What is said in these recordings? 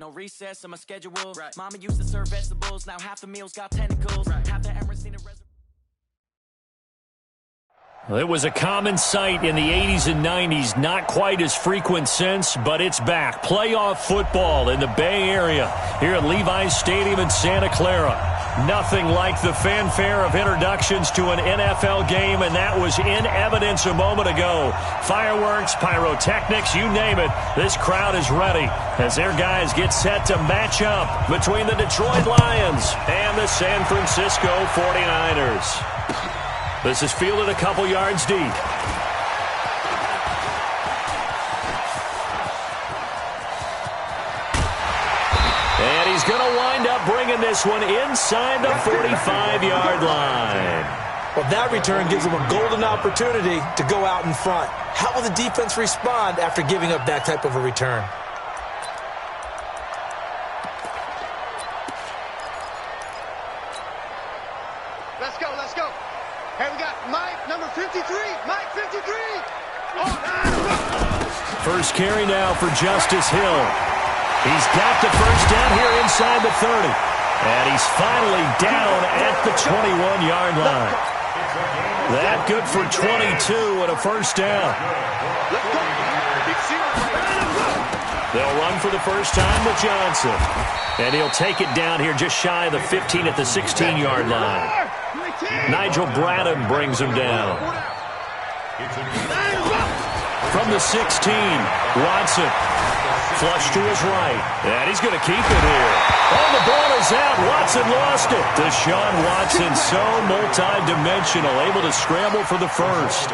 No recess on my schedule. Right. Mama used to serve vegetables. Now half the meals got tentacles. Right. Half the Emirates seen a reservoir. It was a common sight in the 80s and 90s, not quite as frequent since, but it's back. Playoff football in the Bay Area here at Levi's Stadium in Santa Clara. Nothing like the fanfare of introductions to an NFL game, and that was in evidence a moment ago. Fireworks, pyrotechnics, you name it. This crowd is ready as their guys get set to match up between the Detroit Lions and the San Francisco 49ers. This is fielded a couple yards deep. And he's going to wind up bringing this one inside the 45-yard line. Well, that return gives them a golden opportunity to go out in front. How will the defense respond after giving up that type of a return? Let's go, let's go. Hey, we got Mike, number 53. Mike, 53. First carry now for Justice Hill. He's got the first down here inside the 30. And he's finally down at the 21-yard line. That good for 22 and a first down. They'll run for the first time with Johnson. And he'll take it down here just shy of the 15 at the 16-yard line. Nigel Bradham brings him down. From the 16, Watson. Flush to his right. And he's going to keep it here. Oh, the ball is out. Watson lost it. Deshaun Watson, so multi-dimensional, able to scramble for the first.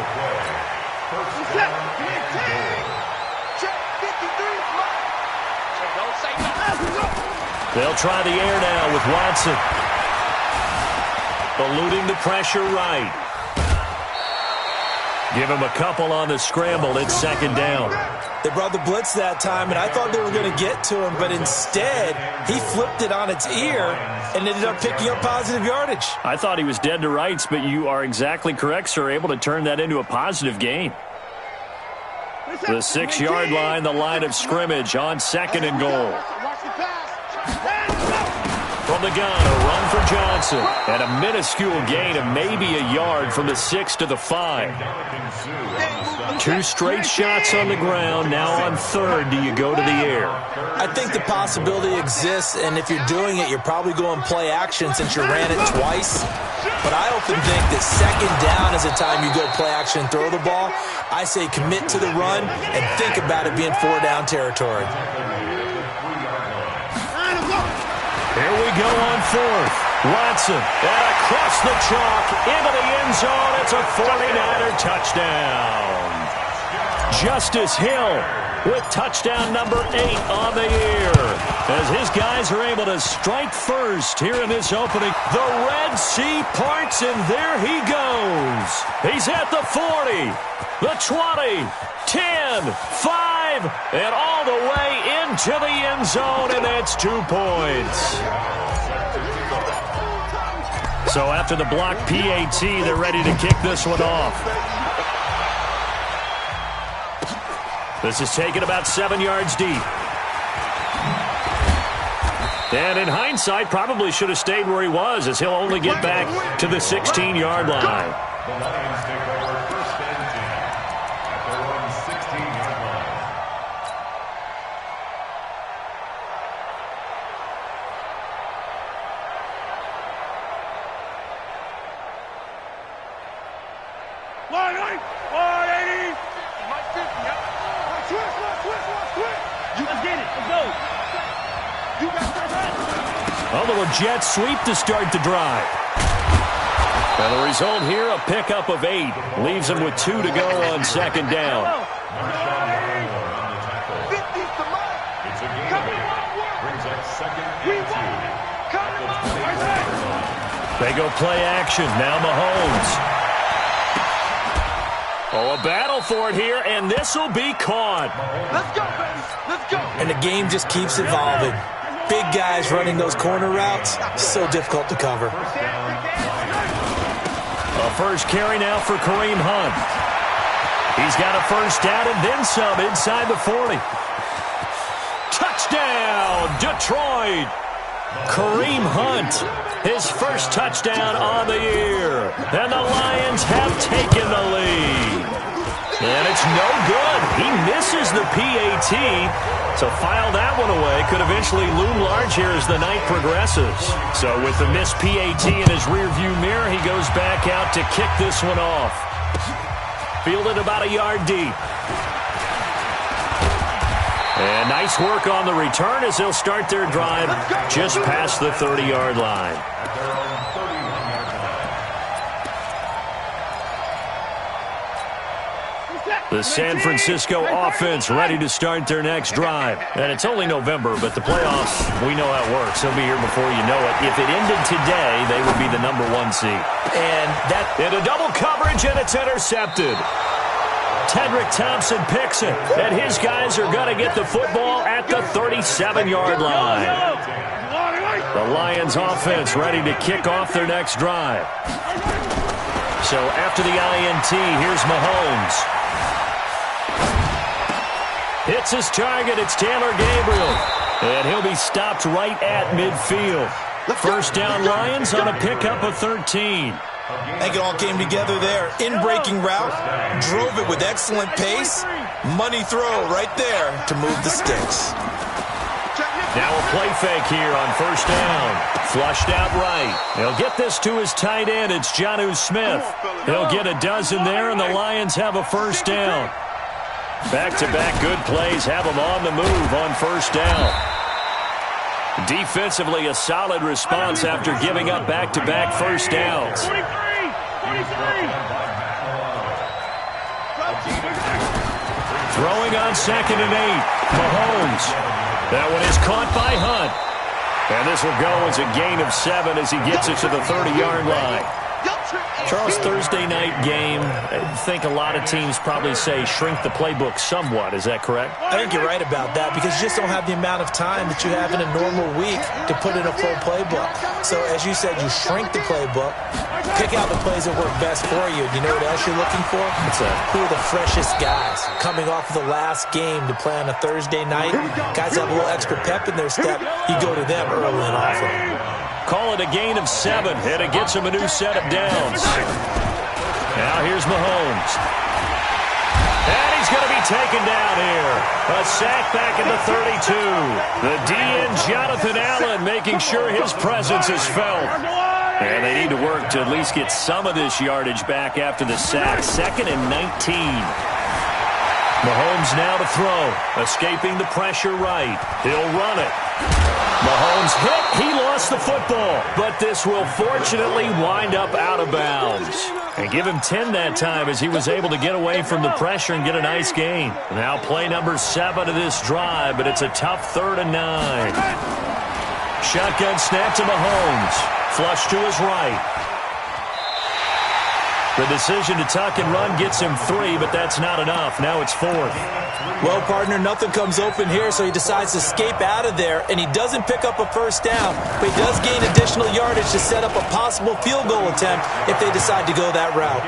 They'll try the air now with Watson. Eluding the pressure right. Give him a couple on the scramble. It's second down. They brought the blitz that time, and I thought they were going to get to him, but instead, he flipped it on its ear and ended up picking up positive yardage. I thought he was dead to rights, but you are exactly correct, sir. Able to turn that into a positive gain. The 6-yard line, the line of scrimmage on second and goal. From the gun, a run for Johnson. And a minuscule gain of maybe a yard from the 6 to the 5. 2 straight shots on the ground. Now on third, do you go to the air? I think the possibility exists, and if you're doing it, you're probably going play action since you ran it twice. But I often think that second down is the time you go play action and throw the ball. I say commit to the run and think about it being 4-down territory. Here we go on fourth. Watson, and across the chalk, into the end zone. It's a 49er touchdown. Justice Hill with touchdown number 8 on the year. As his guys are able to strike first here in this opening. The Red Sea parts, and there he goes. He's at the 40, the 20, 10, 5, and all the way into the end zone, and that's 2 points. So after the block PAT, they're ready to kick this one off. This is taken about 7 yards deep. And in hindsight, probably should have stayed where he was, as he'll only get back to the 16-yard line. Jet sweep to start the drive. And the result here, a pickup of 8. Leaves him with 2 to go on second down. They go play action. Now Mahomes. Oh, a battle for it here, and this will be caught. Let's go, baby. Let's go. And the game just keeps evolving. Big guys running those corner routes, so difficult to cover. A first carry now for Kareem Hunt. He's got a first down and then some inside the 40. Touchdown, Detroit. Kareem Hunt, his first touchdown on the year. And the Lions have taken the lead. And it's no good. He misses the PAT. So file that one away. Could eventually loom large here as the night progresses. So with the missed PAT in his rearview mirror, he goes back out to kick this one off. Fielded about a yard deep. And nice work on the return as they'll start their drive just past the 30-yard line. The San Francisco offense ready to start their next drive. And it's only November, but the playoffs, we know how it works. They'll be here before you know it. If it ended today, they would be the #1 seed. And that into double coverage, and it's intercepted. Tedrick Thompson picks it, and his guys are going to get the football at the 37-yard line. The Lions offense ready to kick off their next drive. So after the INT, here's Mahomes. Hits his target. It's Taylor Gabriel. And he'll be stopped right at midfield. First down Lions on a pickup of 13. I think it all came together there. In-breaking route. Drove it with excellent pace. Money throw right there to move the sticks. Now a play fake here on first down. Flushed out right. He'll get this to his tight end. It's Jonnu Smith. He'll get a dozen there, and the Lions have a first down. Back-to-back good plays have them on the move on first down. Defensively, a solid response after giving up back-to-back first downs. Throwing on 2nd and 8. Mahomes. That one is caught by Hunt. And this will go as a gain of 7 as he gets it to the 30-yard line. Charles, Thursday night game, I think a lot of teams probably say shrink the playbook somewhat. Is that correct? I think you're right about that because you just don't have the amount of time that you have in a normal week to put in a full playbook. So as you said, you shrink the playbook, pick out the plays that work best for you. You know what else you're looking for? What's that? Who are the freshest guys coming off of the last game to play on a Thursday night? Guys have a little extra pep in their step. You go to them early and often. Call it a gain of 7, and it gets him a new set of downs. Now here's Mahomes. And he's going to be taken down here. A sack back at the 32. The DN, Jonathan Allen, making sure his presence is felt. And they need to work to at least get some of this yardage back after the sack. 2nd and 19. Mahomes now to throw. Escaping the pressure right. He'll run it. Mahomes hit. He lost the football. But this will fortunately wind up out of bounds. And give him 10 that time as he was able to get away from the pressure and get a nice gain. Now play number 7 of this drive, but it's a tough 3rd and 9. Shotgun snap to Mahomes. Flush to his right. The decision to tuck and run gets him 3, but that's not enough. Now it's 4th. Well, partner, nothing comes open here, so he decides to escape out of there, and he doesn't pick up a first down, but he does gain additional yardage to set up a possible field goal attempt if they decide to go that route.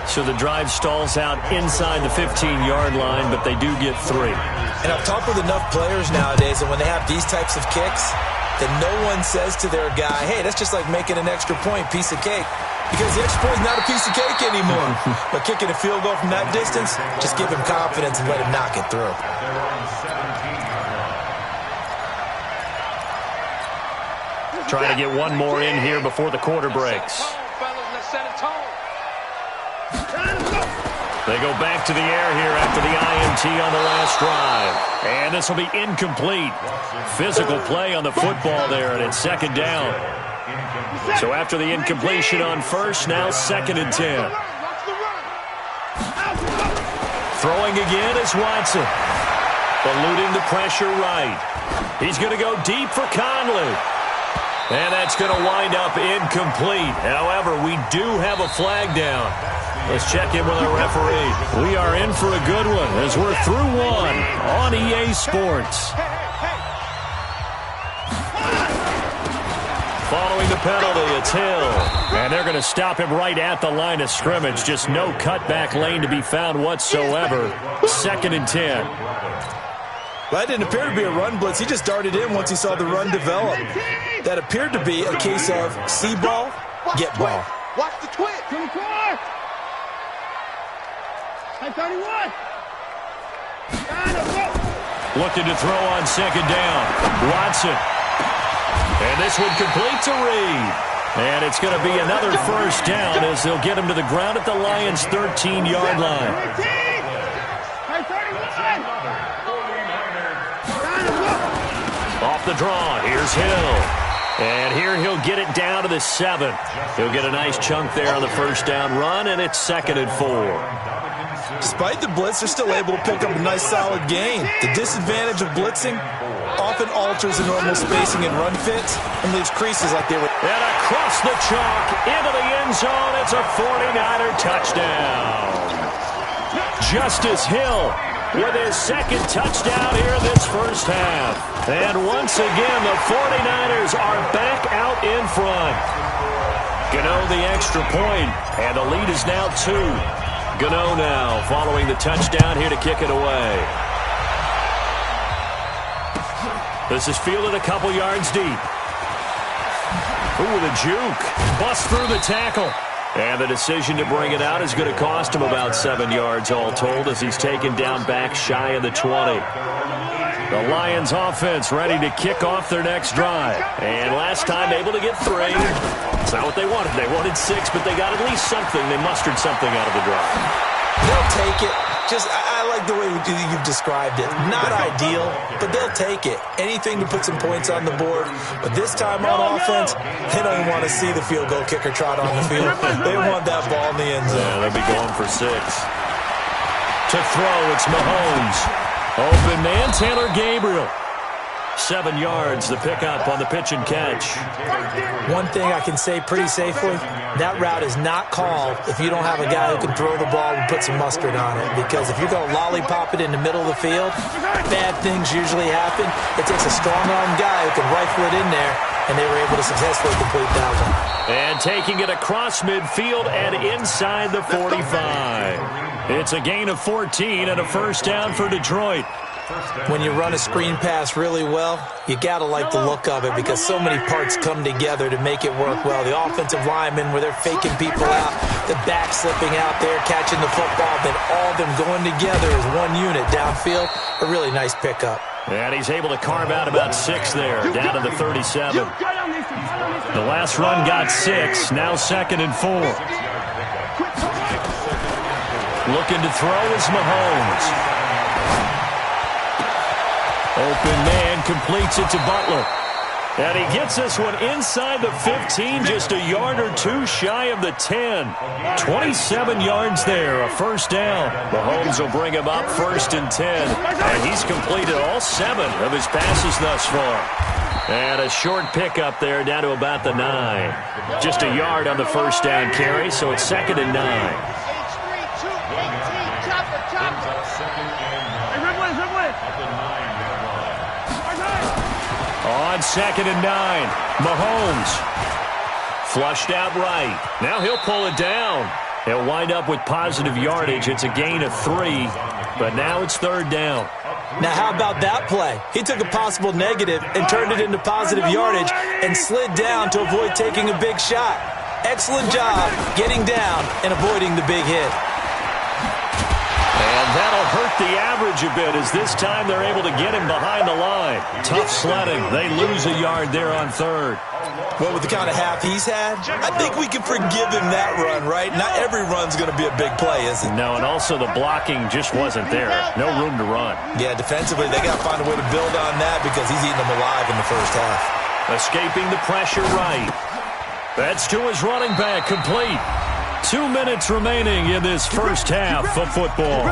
So the drive stalls out inside the 15-yard line, but they do get 3. And I've talked with enough players nowadays, and when they have these types of kicks, that no one says to their guy, hey, that's just like making an extra point, piece of cake. Because the extra point is not a piece of cake anymore. But kicking a field goal from that distance, just give him confidence and let him knock it through. Trying to get one more in here before the quarter breaks. They go back to the air here after the INT on the last drive. And this will be incomplete. Physical play on the football there, and it's 2nd down. So after the incompletion on first, now 2nd and 10. Throwing again is Watson. Eluding the pressure right. He's going to go deep for Conley. And that's going to wind up incomplete. However, we do have a flag down. Let's check in with our referee. We are in for a good one as we're through one on EA Sports. Following the penalty, it's Hill. And they're going to stop him right at the line of scrimmage. Just no cutback lane to be found whatsoever. 2nd and 10. Well, that didn't appear to be a run blitz. He just darted in once he saw the run develop. That appeared to be a case of see ball, get ball. Watch the twitch. 24. 31. Looking to throw on second down. Watson. And this one complete to Reed. And it's going to be another first down as they'll get him to the ground at the Lions' 13-yard line. 31. Off the draw, here's Hill. And here he'll get it down to the 7. He'll get a nice chunk there on the first down run, and it's 2nd and 4. Despite the blitz, they're still able to pick up a nice solid gain. The disadvantage of blitzing often alters the normal spacing and run fits and leaves creases like they were. And across the chalk, into the end zone, it's a 49er touchdown. Justice Hill with his second touchdown here in this first half. And once again, the 49ers are back out in front. Gano the extra point, and the lead is now 2. Gano now following the touchdown here to kick it away. This is fielded a couple yards deep. Ooh, the juke. Bust through the tackle. And the decision to bring it out is going to cost him about 7 yards all told as he's taken down back shy of the 20. The Lions offense ready to kick off their next drive. And last time able to get 3. It's not what they wanted. They wanted 6, but they got at least something. They mustered something out of the drive. They'll take it. I like the way you've described it. Not ideal, but they'll take it. Anything to put some points on the board. But this time on offense, they don't even want to see the field goal kicker trot on the field. They want that ball in the end zone. Yeah, they'll be going for 6. To throw, it's Mahomes. Open man, Taylor Gabriel. 7 yards, the pickup on the pitch and catch. One thing I can say pretty safely, that route is not called if you don't have a guy who can throw the ball and put some mustard on it. Because if you're going to lollipop it in the middle of the field, bad things usually happen. It takes a strong-armed guy who can rifle it in there, and they were able to successfully complete that one. And taking it across midfield and inside the 45. It's a gain of 14 and a first down for Detroit. When you run a screen pass really well, you got to like the look of it because so many parts come together to make it work well. The offensive linemen, where they're faking people out, the back slipping out there, catching the football, then all of them going together as one unit downfield. A really nice pickup. And he's able to carve out about 6 there, down to the 37. The last run got 6, now 2nd and 4. Looking to throw is Mahomes. Open man completes it to Butler. And he gets this one inside the 15, just a yard or 2 shy of the 10. 27 yards there, a first down. Mahomes will bring him up 1st and 10. And he's completed all 7 of his passes thus far. And a short pickup there down to about the 9. Just a yard on the first down carry, so it's 2nd and 9. On 2nd and 9, Mahomes flushed out right. Now he'll pull it down. He'll wind up with positive yardage. It's a gain of 3, but now it's 3rd down. Now how about that play? He took a possible negative and turned it into positive yardage and slid down to avoid taking a big shot. Excellent job getting down and avoiding the big hit. And that'll hurt the average a bit as this time they're able to get him behind the line. Tough sledding. They lose a yard there on 3rd. Well, with the kind of half he's had, I think we can forgive him that run, right? Not every run's going to be a big play, is it? No, and also the blocking just wasn't there. No room to run. Yeah, defensively, they got to find a way to build on that because he's eating them alive in the first half. Escaping the pressure right. That's to his running back, complete. 2 minutes remaining in this first half of football.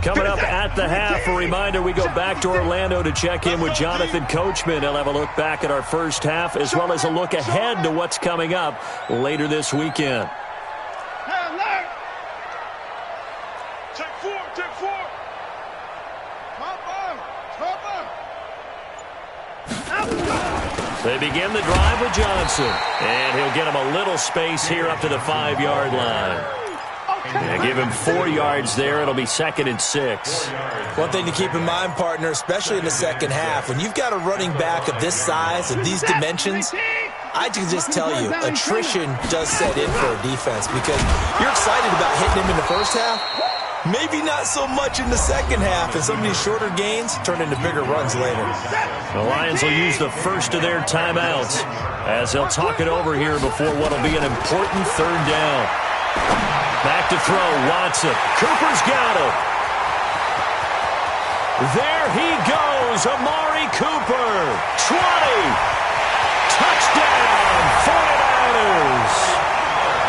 Coming up at the half, a reminder, we go back to Orlando to check in with Jonathan Coachman. He'll have a look back at our first half as well as a look ahead to what's coming up later this weekend. They begin the drive with Johnson. And he'll get him a little space here up to the 5-yard line. And give him 4 yards there. It'll be 2nd and 6. One thing to keep in mind, partner, especially in the second half, when you've got a running back of this size, of these dimensions, I can just tell you, attrition does set in for a defense because you're excited about hitting him in the first half. Maybe not so much in the second half, and some of these shorter gains turn into bigger runs later. The Lions will use the first of their timeouts as they'll talk it over here before what will be an important 3rd down. Back to throw, Watson. Cooper's got him. There he goes, Amari Cooper. 20. Touchdown, 49ers.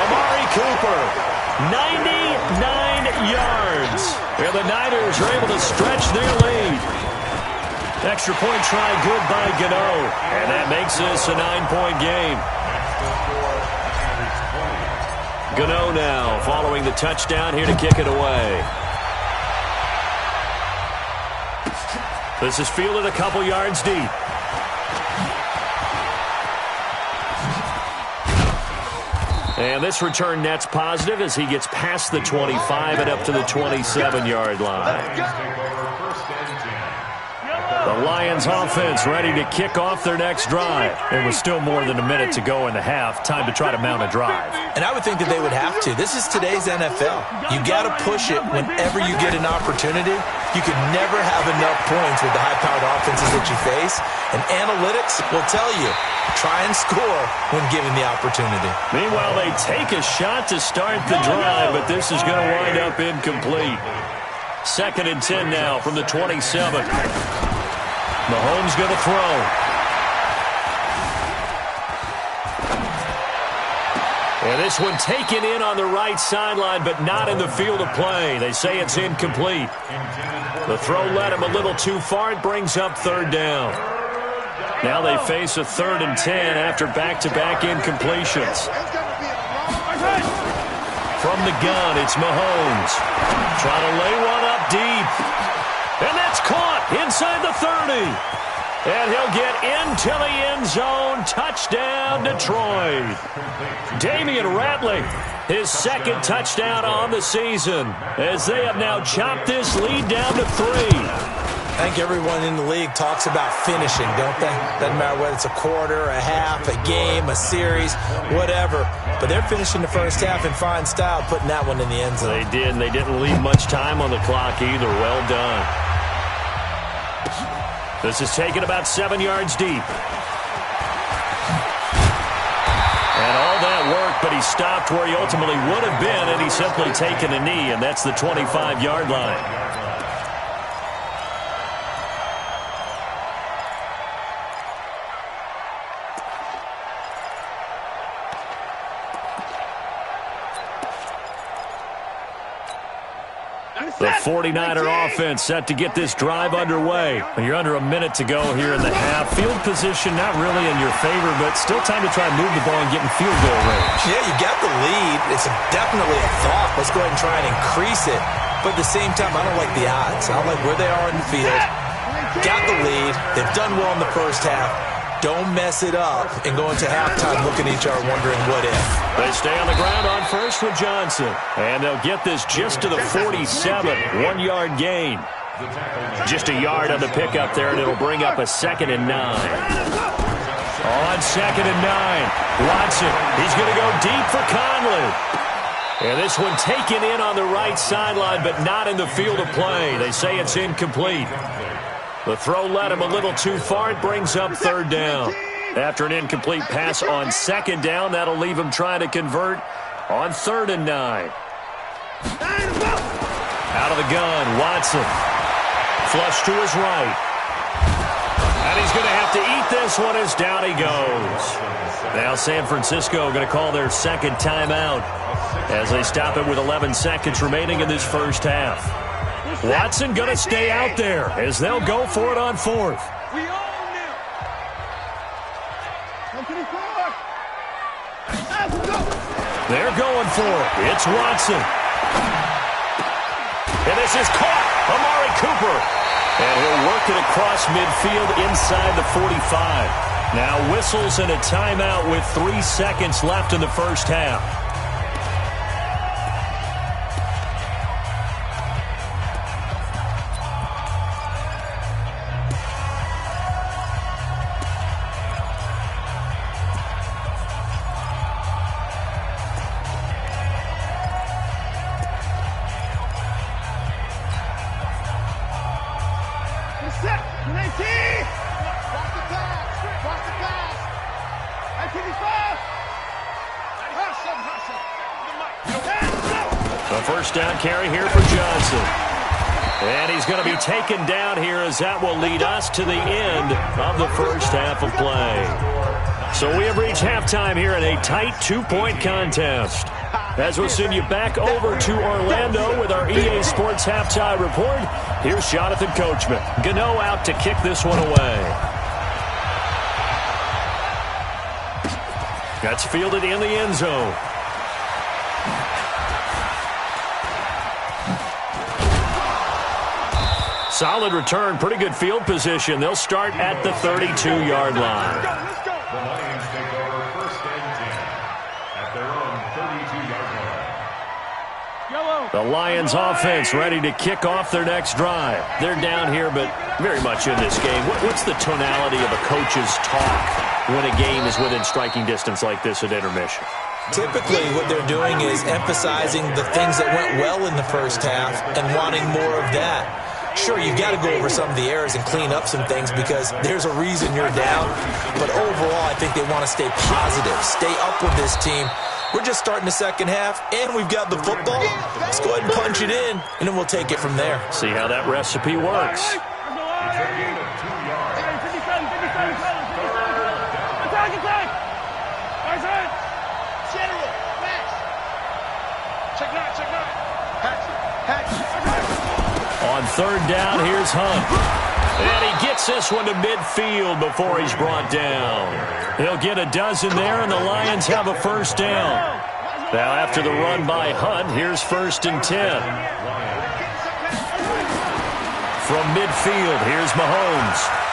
Amari Cooper, 99 yards. And the Niners are able to stretch their lead. Extra point try good by Gano. And that makes this a 9-point game. Gano now following the touchdown here to kick it away. This is fielded a couple yards deep. And this return net's positive as he gets past the 25 and up to the 27-yard line. The Lions offense ready to kick off their next drive. It was still more than a minute to go in the half. Time to try to mount a drive. And I would think that they would have to. This is today's NFL. You got to push it whenever you get an opportunity. You can never have enough points with the high-powered offenses that you face. And analytics will tell you, try and score when given the opportunity. Meanwhile, they take a shot to start the drive, but this is going to wind up incomplete. 2nd and 10 now from the 27. Mahomes going to throw. And this one taken in on the right sideline, but not in the field of play. They say it's incomplete. The throw led him a little too far. It brings up 3rd down. Now they face a 3rd and 10 after back-to-back incompletions. From the gun, it's Mahomes. Trying to lay one up deep. And that's caught inside the 30. And he'll get into the end zone. Touchdown, Detroit. Damian Ratley, his 2nd touchdown on the season, as they have now chopped this lead down to 3. I think everyone in the league talks about finishing, don't they? Doesn't matter whether it's a quarter, a half, a game, a series, whatever. But they're finishing the first half in fine style, putting that one in the end zone. They did, and they didn't leave much time on the clock either. Well done. This is taken about 7 yards deep. And all that work, but he stopped where he ultimately would have been, and he's simply taken a knee, and that's the 25-yard line. The 49er offense set to get this drive underway. You're under a minute to go here in the half. Field position not really in your favor, but still time to try and move the ball and get in field goal range. Yeah, you got the lead. It's definitely a thought. Let's go ahead and try and increase it. But at the same time, I don't like the odds. I don't like where they are in the field. Got the lead. They've done well in the first half. Don't mess it up and go into halftime looking at each other wondering what if. They stay on the ground on first with Johnson. And they'll get this just to the 47. 1-yard gain. Just a yard on the pickup there, and it'll bring up a 2nd and 9. On 2nd and 9. Watson, he's going to go deep for Conley. And this one taken in on the right sideline, but not in the field of play. They say it's incomplete. The throw led him a little too far. It brings up 3rd down. After an incomplete pass on 2nd down, that'll leave him trying to convert on 3rd and 9. Out of the gun, Watson. Flush to his right. And he's going to have to eat this one as down he goes. Now San Francisco going to call their 2nd timeout as they stop it with 11 seconds remaining in this first half. Watson going to stay out there as they'll go for it on 4th. They're going for it. It's Watson. And this is caught. Amari Cooper. And he'll work it across midfield inside the 45. Now whistles and a timeout with 3 seconds left in the first half. The first down carry here for Johnson. And he's going to be taken down here as that will lead us to the end of the first half of play. So we have reached halftime here in a tight 2-point contest. As we'll send you back over to Orlando with our EA Sports Halftime Report, here's Jonathan Coachman. Gano out to kick this one away. That's fielded in the end zone. Solid return, pretty good field position. They'll start at the 32-yard line. Let's go. The Lions take over first and 10 at their own 32-yard line. The Lions offense ready to kick off their next drive. They're down here, but very much in this game. What's the tonality of a coach's talk when a game is within striking distance like this at intermission? Typically, what they're doing is emphasizing the things that went well in the first half and wanting more of that. Sure, you've got to go over some of the errors and clean up some things because there's a reason you're down. But overall, I think they want to stay positive, stay up with this team. We're just starting the second half, and we've got the football. Let's go ahead and punch it in, and then we'll take it from there. See how that recipe works. On third down, here's Hunt. And he gets this one to midfield before he's brought down. He'll get a dozen there, and the Lions have a first down. Now after the run by Hunt, here's 1st and 10. From midfield, here's Mahomes.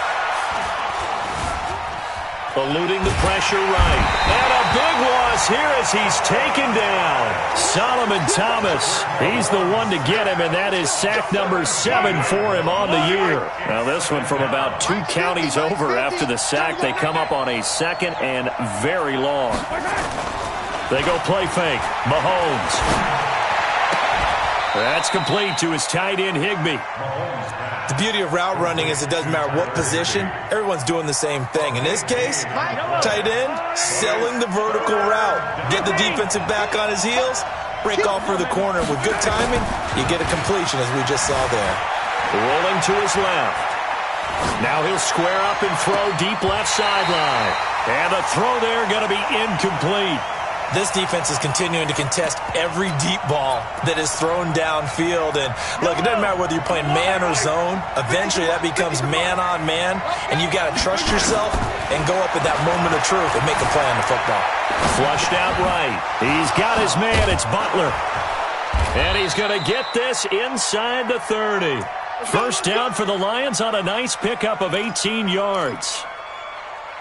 Eluding the pressure right. And a big loss here as he's taken down. Solomon Thomas, he's the one to get him, and that is sack number 7 for him on the year. Now this one from about 2 counties over after the sack. They come up on a 2nd and very long. They go play fake. Mahomes. That's complete to his tight end, Higbee. The beauty of route running is it doesn't matter what position, everyone's doing the same thing. In this case, tight end, selling the vertical route. Get the defensive back on his heels, break off for the corner. With good timing, you get a completion as we just saw there. Rolling to his left. Now he'll square up and throw deep left sideline. And the throw there going to be incomplete. This defense is continuing to contest every deep ball that is thrown downfield. And, look, it doesn't matter whether you're playing man or zone. Eventually, that becomes man-on-man, and you've got to trust yourself and go up at that moment of truth and make a play on the football. Flushed out right. He's got his man. It's Butler. And he's going to get this inside the 30. First down for the Lions on a nice pickup of 18 yards.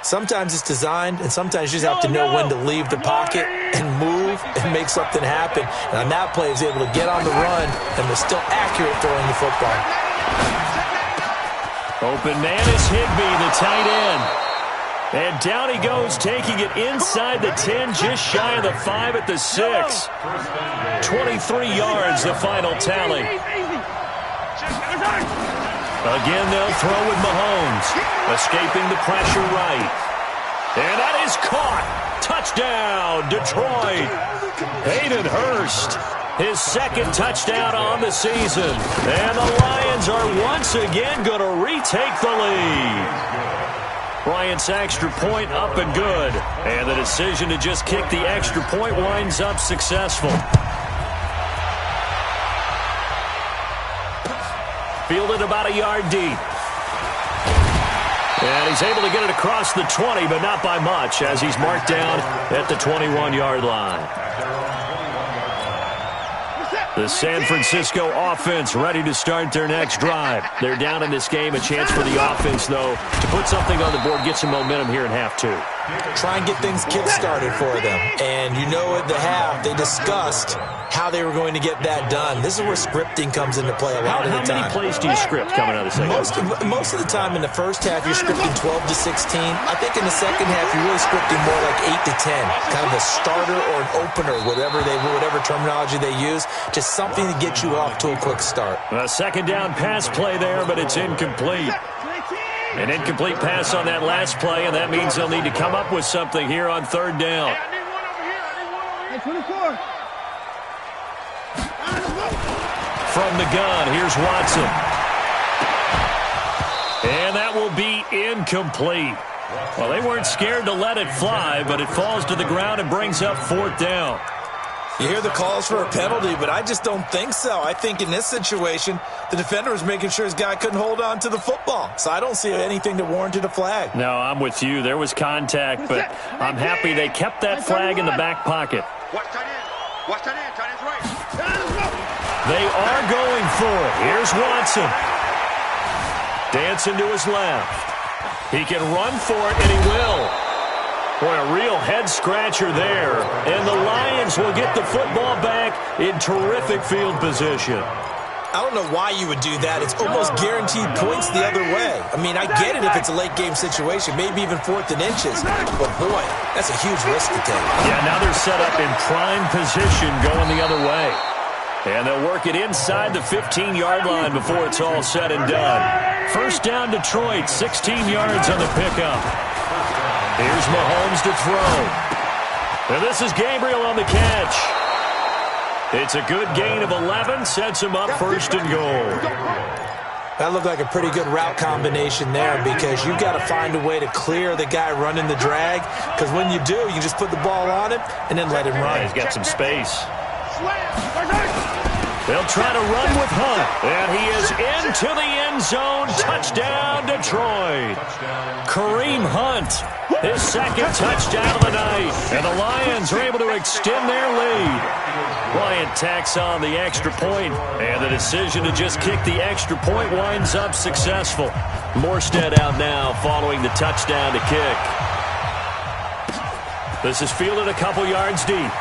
Sometimes it's designed, and sometimes you just have to know when to leave the pocket and move and make something happen. And on that play, he was able to get on the run and was still accurate throwing the football. Open man is Higbee, the tight end. And down he goes, taking it inside the 10, just shy of the 5 at the 6. 23 yards, the final tally. Again, they'll throw with Mahomes. Escaping the pressure right. And that is caught. Touchdown, Detroit. Hayden Hurst, his 2nd touchdown on the season. And the Lions are once again going to retake the lead. Bryant's extra point up and good. And the decision to just kick the extra point winds up successful. Fielded about a yard deep. And he's able to get it across the 20, but not by much, as he's marked down at the 21-yard line. The San Francisco offense ready to start their next drive. They're down in this game. A chance for the offense, though, to put something on the board, get some momentum here in half two. Try and get things kick-started for them. And you know at the half, they discussed how they were going to get that done. This is where scripting comes into play a lot of the time. How many plays do you script coming out of the second half? Most of the time in the first half, you're scripting 12 to 16. I think in the second half, you're really scripting more like 8 to 10. Kind of a starter or an opener, whatever terminology they use. Just something to get you off to a quick start. A second down pass play there, but it's incomplete. An incomplete pass on that last play, and that means they'll need to come up with something here on third down. Hey, 24. From the gun, here's Watson. And that will be incomplete. Well, they weren't scared to let it fly, but it falls to the ground and brings up fourth down. You hear the calls for a penalty, but I just don't think so. I think in this situation, the defender was making sure his guy couldn't hold on to the football. So I don't see anything that warranted a flag. No, I'm with you. There was contact, but I'm happy they kept that flag in the back pocket. Watch tight end. Watch tight end. Tight end's right. They are going for it. Here's Watson. Dancing to his left. He can run for it, and he will. Boy, a real head-scratcher there. And the Lions will get the football back in terrific field position. I don't know why you would do that. It's almost guaranteed points the other way. I mean, I get it if it's a late-game situation, maybe even fourth and inches. But, boy, that's a huge risk to take. Yeah, now they're set up in prime position going the other way. And they'll work it inside the 15-yard line before it's all said and done. First down, Detroit, 16 yards on the pickup. Here's Mahomes to throw. And this is Gabriel on the catch. It's a good gain of 11, sets him up first and goal. That looked like a pretty good route combination there because you've got to find a way to clear the guy running the drag, because when you do, you just put the ball on him and then let him run. Yeah, he's got some space. They'll try to run with Hunt, and he is into the end zone. Touchdown, Detroit. Kareem Hunt, his second touchdown of the night, and the Lions are able to extend their lead. Bryant tacks on the extra point, and the decision to just kick the extra point winds up successful. Morstead out now following the touchdown to kick. This is fielded a couple yards deep.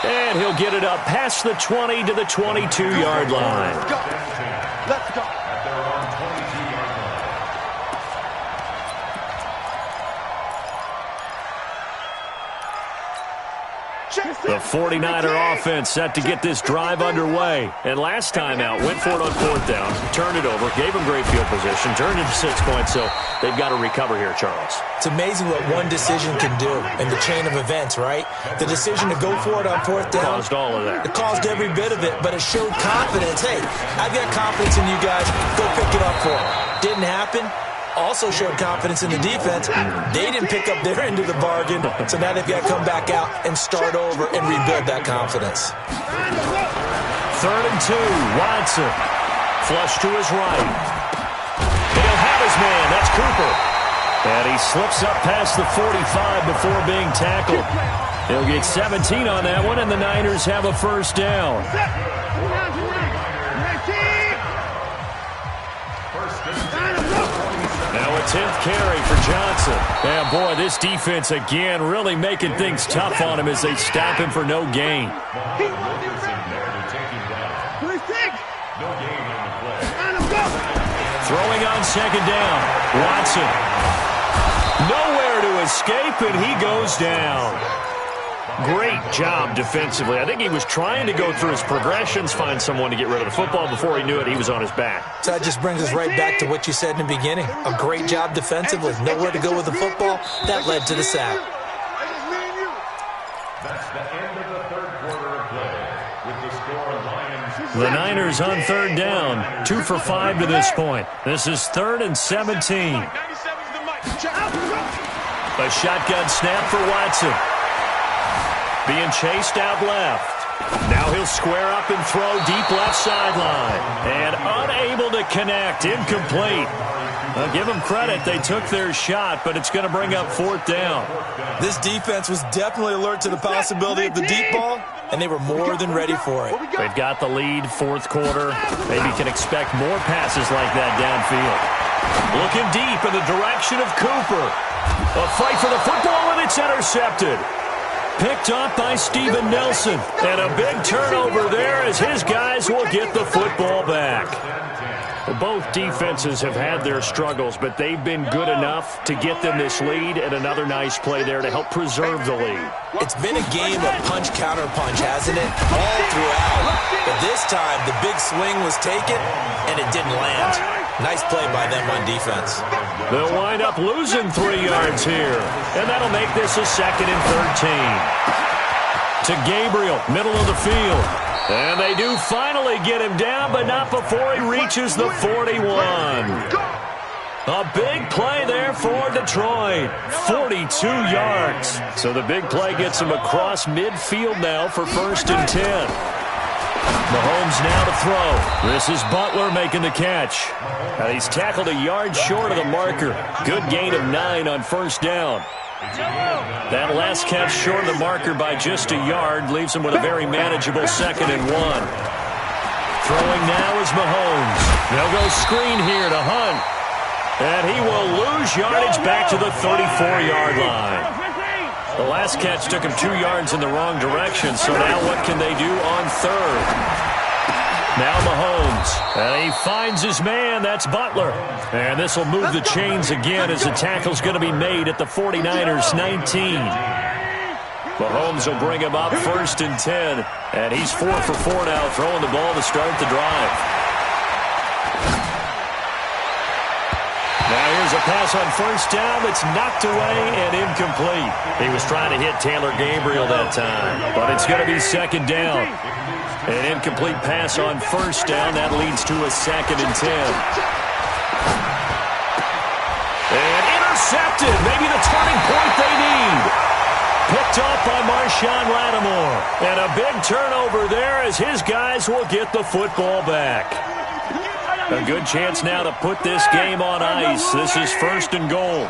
And he'll get it up past the 20 to the 22-yard line. Let's go. Let's go. At their own 22-yard line. The 49er offense set to get this drive underway. And last time out, went for it on fourth down, turned it over, gave them great field position, turned it to 6 points, so they've got to recover here, Charles. It's amazing what one decision can do in the chain of events, right? The decision to go for it on fourth down. Caused all of that. It caused every bit of it, but it showed confidence. Hey, I've got confidence in you guys. Go pick it up for them. Didn't happen. Also showed confidence in the defense. They didn't pick up their end of the bargain, so now they've got to come back out and start over and rebuild that confidence. 3rd and 2, Watson. Flush to his right. He'll have his man. That's Cooper. And he slips up past the 45 before being tackled. He'll get 17 on that one, and the Niners have a first down. Now a 10th carry for Johnson. And boy, this defense again really making things tough on him as they stop him for no gain. Throwing on second down. Watson. Nowhere to escape, and he goes down. Great job defensively. I think he was trying to go through his progressions, find someone to get rid of the football. Before he knew it, he was on his back. So that just brings us right back to what you said in the beginning. A great job defensively. Nowhere to go with the football. That led to the sack. That's the end of the third quarter of play. With the score, Lions. The Niners on third down. 2 for 5 to this point. This is 3rd and 17. A shotgun snap for Watson. Being chased out left. Now he'll square up and throw deep left sideline. And unable to connect. Incomplete. I'll give them credit. They took their shot, but it's going to bring up 4th down. This defense was definitely alert to the possibility of the deep ball, and they were more than ready for it. They've got the lead, 4th quarter. Maybe can expect more passes like that downfield. Looking deep in the direction of Cooper. A fight for the football, and it's intercepted. Picked up by Steven Nelson. And a big turnover there as his guys will get the football back. Both defenses have had their struggles, but they've been good enough to get them this lead, and another nice play there to help preserve the lead. It's been a game of punch-counter-punch, hasn't it? All throughout. But this time, the big swing was taken, and it didn't land. Nice play by them on defense. They'll wind up losing 3 yards here, and that'll make this a 2nd and 13. To Gabriel, middle of the field. And they do finally get him down, but not before he reaches the 41. A big play there for Detroit. 42 yards. So the big play gets him across midfield now for 1st and 10. Mahomes now to throw. This is Butler making the catch. And he's tackled a yard short of the marker. Good gain of 9 on 1st down. That last catch short of the marker by just a yard leaves him with a very manageable 2nd and 1. Throwing now is Mahomes. They'll go screen here to Hunt. And he will lose yardage back to the 34-yard line. The last catch took him 2 yards in the wrong direction, so now what can they do on 3rd? Now Mahomes, and he finds his man. That's Butler. And this will move the chains again as the tackle's going to be made at the 49ers' 19. Mahomes will bring him up 1st and 10, and he's 4 for 4 now, throwing the ball to start the drive. Now here's a pass on 1st down that's knocked away and incomplete. He was trying to hit Taylor Gabriel that time, but it's going to be 2nd down. An incomplete pass on 1st down. That leads to a 2nd and 10. And intercepted. Maybe the turning point they need. Picked up by Marshawn Lattimore. And a big turnover there as his guys will get the football back. A good chance now to put this game on ice. This is 1st and goal.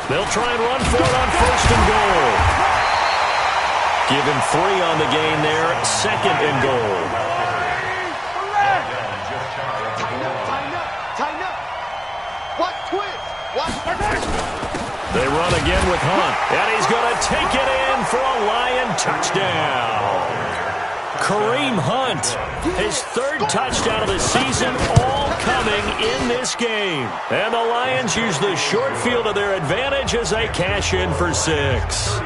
They'll try and run for it on 1st and goal. Give him 3 on the gain there. 2nd and goal. Tighten up. Watch twist. They run again with Hunt. And he's going to take it in for a Lion touchdown. Kareem Hunt, his 3rd touchdown of the season, all coming in this game. And the Lions use the short field to their advantage as they cash in for 6.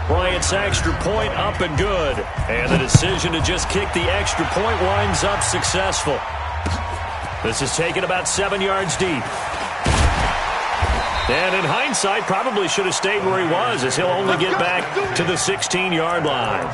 Bryant's extra point up and good. And the decision to just kick the extra point winds up successful. This is taken about 7 yards deep. And in hindsight, probably should have stayed where he was, as he'll only get back to the 16-yard line.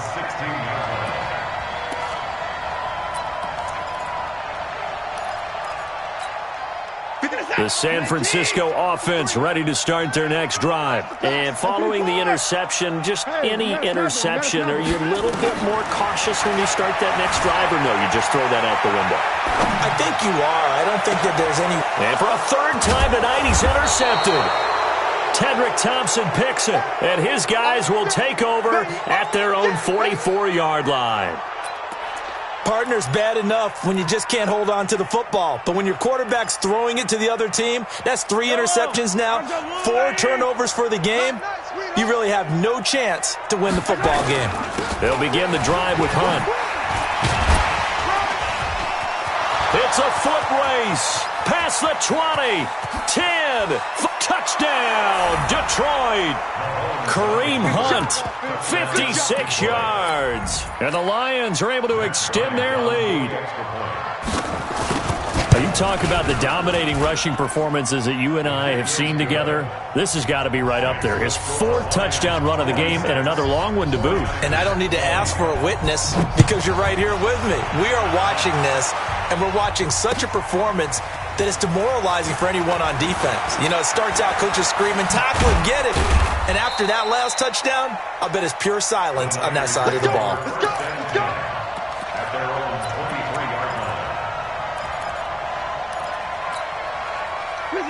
The San Francisco offense ready to start their next drive. And following the interception, just any interception, are you a little bit more cautious when you start that next drive, or no, you just throw that out the window? I think you are. I don't think that there's any... And for a 3rd time tonight, he's intercepted. Tedrick Thompson picks it, and his guys will take over at their own 44-yard line. Partner's bad enough when you just can't hold on to the football. But when your quarterback's throwing it to the other team, that's 3 interceptions now, 4 turnovers for the game. You really have no chance to win the football game. They'll begin the drive with Hunt. It's a foot race. Past the 20. 10. Touchdown, Detroit. Kareem Hunt, 56 yards. And the Lions are able to extend their lead. Now, you talk about the dominating rushing performances that you and I have seen together. This has got to be right up there. His 4th touchdown run of the game and another long one to boot. And I don't need to ask for a witness because you're right here with me. We are watching this, and we're watching such a performance that it's demoralizing for anyone on defense. You know, it starts out coaches screaming, tackle him, get him. And after that last touchdown, I bet it's pure silence on that side of the ball. At their own 23-yard line.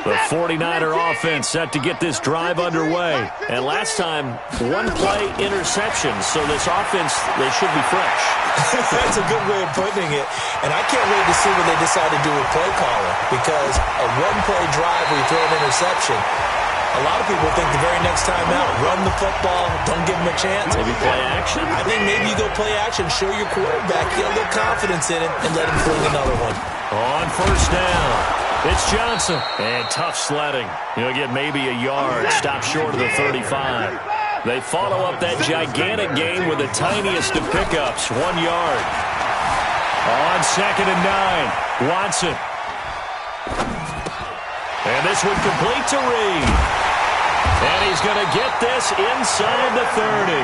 The 49er offense set to get this drive underway. And last time, one play interception. So this offense, they should be fresh. That's a good way of putting it. And I can't wait to see what they decide to do with play calling. Because a one-play drive where you throw an interception, a lot of people think the very next time out, run the football, don't give them a chance. Maybe play action? I think maybe you go play action, show your quarterback, get a little confidence in it, and let him fling another one. On first down, it's Johnson. And tough sledding. He'll get maybe a yard, stop short of the 35. They follow up that gigantic gain with the tiniest of pickups, 1 yard. On 2nd and 9, Watson. And this one complete to Reed. And he's going to get this inside the 30.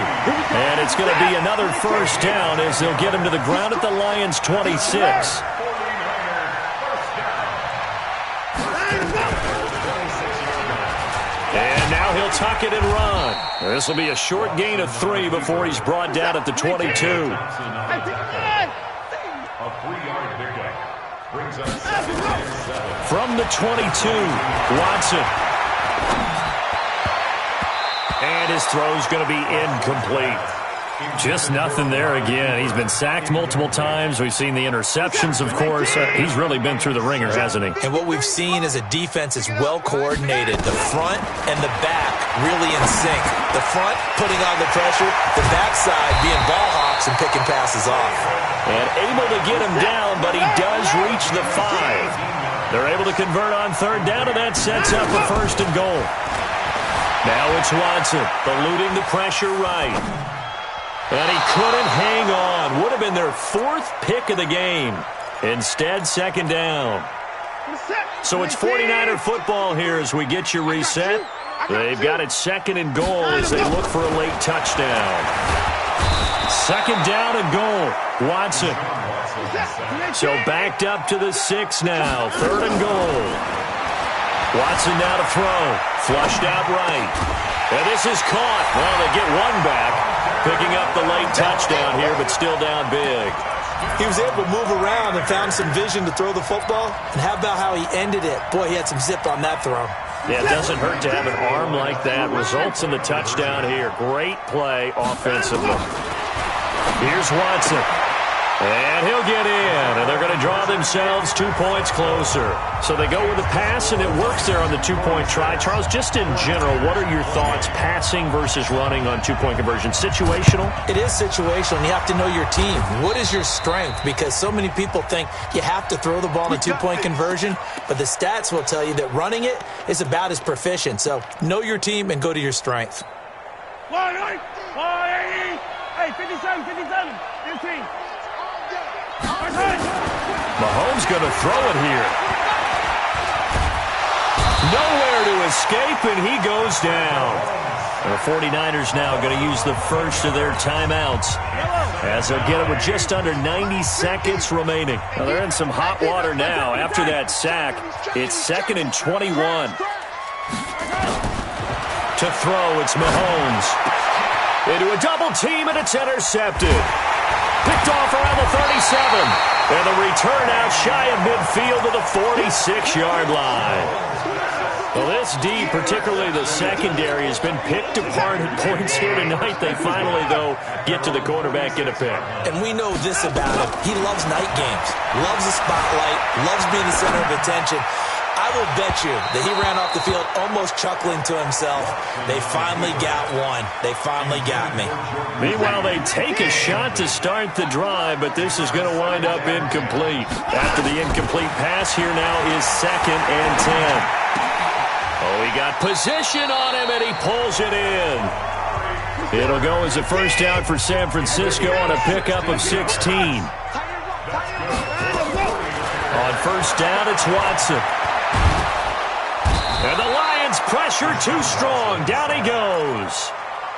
And it's going to be another first down as they'll get him to the ground at the Lions' 26. And now he'll tuck it and run. This will be a short gain of 3 before he's brought down at the 22. A 3-yard pickup brings us 7. From the 22, Watson. And his throw's going to be incomplete. Just nothing there again. He's been sacked multiple times. We've seen the interceptions, of course. He's really been through the ringer, hasn't he? And what we've seen is a defense that's well coordinated. The front and the back really in sync. The front putting on the pressure, the backside being ball hawks and picking passes off. And able to get him down, but he does reach the 5. They're able to convert on 3rd down, and that sets up a 1st and goal. Now it's Watson, eluding the pressure right. And he couldn't hang on. Would have been their 4th pick of the game. Instead, 2nd down. So it's 49er football here as we get you reset. They've got it 2nd and goal as they look for a late touchdown. 2nd down and goal. Watson. So backed up to the 6 now. 3rd and goal. Watson now to throw. Flushed out right. And this is caught. Well, they get one back. Picking up the late touchdown here, but still down big. He was able to move around and found some vision to throw the football. And how about how he ended it? Boy, he had some zip on that throw. Yeah, it doesn't hurt to have an arm like that. Results in the touchdown here. Great play offensively. Here's Watson. And he'll get in, and they're going to draw themselves 2 points closer. So they go with the pass, and it works there on the 2-point try. Charles, just in general, what are your thoughts passing versus running on 2-point conversion? Situational? It is situational, and you have to know your team. What is your strength? Because so many people think you have to throw the ball in a 2-point conversion, but the stats will tell you that running it is about as proficient. So know your team and go to your strength. 57, 15. Mahomes going to throw it here. Nowhere to escape, and he goes down. And the 49ers now going to use the first of their timeouts as they'll get it with just under 90 seconds remaining. Well, they're in some hot water now. After that sack, it's 2nd and 21. To throw, it's Mahomes. Into a double team, and it's intercepted. Picked off around the 37. And the return out shy of midfield to the 46-yard line. Well, this D, particularly the secondary, has been picked apart at points here tonight. They finally, though, get to the quarterback, get a pick. And we know this about him. He loves night games, loves the spotlight, loves being the center of attention. I will bet you that he ran off the field almost chuckling to himself. They finally got one. They finally got me. Meanwhile, they take a shot to start the drive, but this is going to wind up incomplete. After the incomplete pass, here now is 2nd and 10. Oh, he got position on him, and he pulls it in. It'll go as a first down for San Francisco on a pickup of 16. On first down, it's Watson. And the Lions pressure too strong. Down he goes.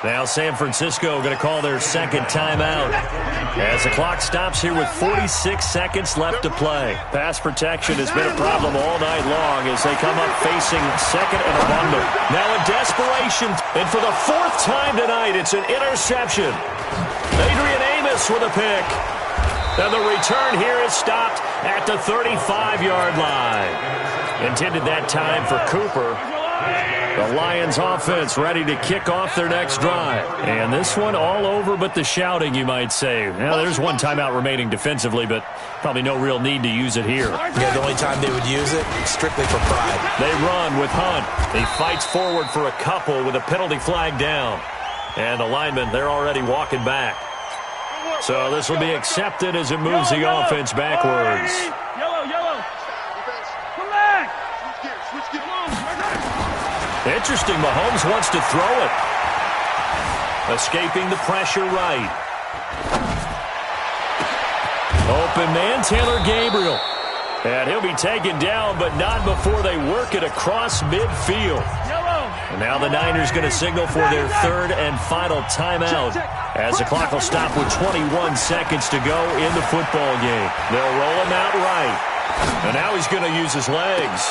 Now San Francisco going to call their second timeout as the clock stops here with 46 seconds left to play. Pass protection has been a problem all night long as they come up facing second and a bundle. Now in desperation, and for the fourth time tonight, it's an interception. Adrian Amos with a pick. And the return here is stopped at the 35-yard line. Intended that time for Cooper. The Lions offense ready to kick off their next drive. And this one all over but the shouting, you might say. Now, there's one timeout remaining defensively, but probably no real need to use it here. Yeah, the only time they would use it, strictly for pride. They run with Hunt. He fights forward for a couple with a penalty flag down. And the linemen, they're already walking back. So this will be accepted as it moves the offense backwards. Yellow. Come back. Switch gears. Interesting, Mahomes wants to throw it. Escaping the pressure right. Open man, Taylor Gabriel. And he'll be taken down, but not before they work it across midfield. And now the Niners going to signal for their third and final timeout as the clock will stop with 21 seconds to go in the football game. They'll roll him out right. And now he's going to use his legs.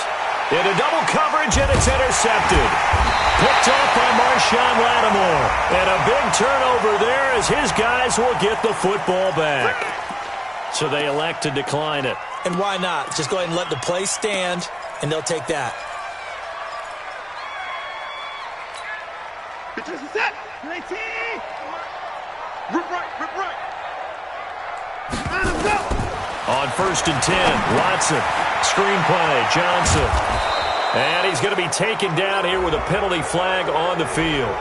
Into double coverage, and it's intercepted. Picked off by Marshawn Lattimore. And a big turnover there as his guys will get the football back. So they elect to decline it. And why not? Just go ahead and let the play stand, and they'll take that. Set. Rip right. Let's go. On 1st and 10, Watson. Screenplay, Johnson. And he's going to be taken down here with a penalty flag on the field.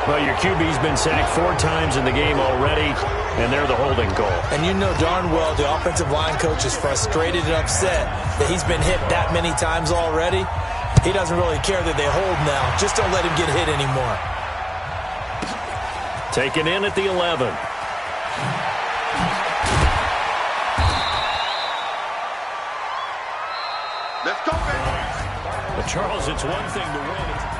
Well, your QB's been sacked 4 times in the game already, and they're the holding goal. And you know darn well the offensive line coach is frustrated and upset that he's been hit that many times already. He doesn't really care that they hold now. Just don't let him get hit anymore. Taken in at the 11. Let's go, baby. But Charles, it's one thing to win.